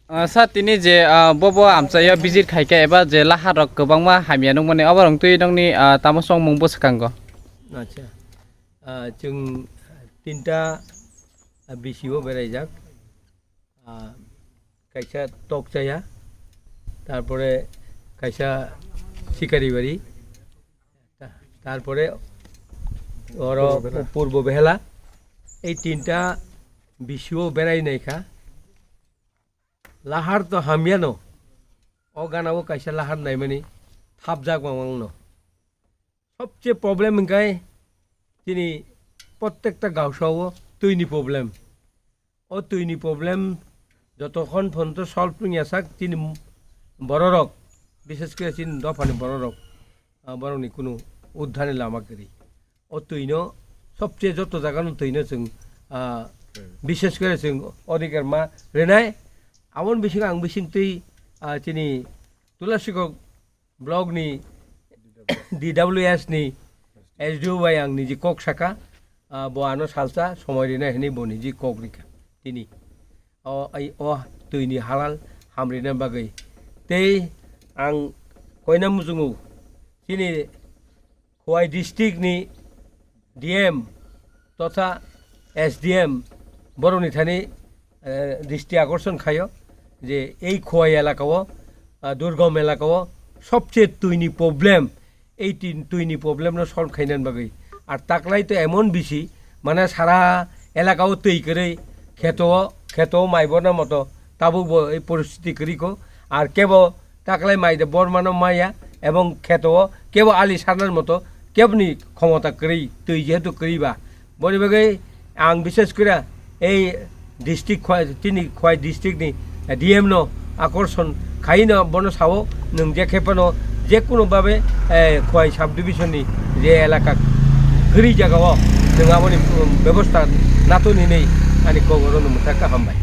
Sa tini je bobo amchai bizit khaike eba je laharok kwbangma hamya nungmani aborong tui nongni tamasong mungbo sakango. আচ্ছা जों তিনটা বিসিও বেরাইজাক কাইসা টকচায়া তারপরে কাইসা শিকারি বাড়ি তারপরে ওর পূর্ব বেহালা এই তিনটা বিসিও বেড়াই নাইখা লাহার তো হামিয়ানো ও গানাও কাইসা লাহার নাই মানে থাপ যাক মামাংনো সবচেয়ে প্রবলেম গায় তিনি প্রত্যেকটা গাঁওসাও তৈনি প্রবলেম ও তৈনি প্রবলেম যতক্ষণ পর্যন্ত সলভ নিয়াসাক তিনি বড় রক বিশেষ করে তিনি দফানি বড় রক বরংনি কোনো উদ্ধারে লামা করি ও তৈন সবচেয়ে যত জায়গানো তৈন जों বিশেষ করে जों অধিকার মা রেনায় আমন বিশিং আং বিশিং তুই তিনি তুলাসিকক ব্লগনি DWS ni SDO by ang niji Kok Sakha bo ano salsa somoy rina hini bo niji Kok rika tini o tuini halal hamrina bagai tei ang koina muzungu tini Khowai district ni DM totha SDM boroni thani দৃষ্টি আকর্ষণ খায় যে এই খোয়াই এলাকাও দুর্গম এলাকাও সবচেয়ে তুইনি problem এই তুইনি প্রবলেম সলভ খাইনান বাকি আর তাকলাই তো এমন বেশি মানে সারা এলাকাও তৈ করে খেতো মাইবনার মতো তাবুক এই পরিস্থিতি করিকো আর কেবল তাকলাই মাইদে বরমানো মাইয়া এবং খেতো কেবল আলি সারনার মতো কেবনি ক্ষমতা করি তৈ যেহেতু করিবা বলি বাকি আং বিশেষ করে এই ডিস্ট্রিক্ট তিনি খোয়াই ডিস্ট্রিক্ট নি ডিএম নো আকর্ষণ খাই না বন সাও নং যে খেপানো যে কোনোভাবে খোয়াই সাব ডিভিশননি যে এলাকা গরি জায়গাও जों আমনি ব্যবস্থা নাতনি নেই আনি কগরন মুথাকা হামবাই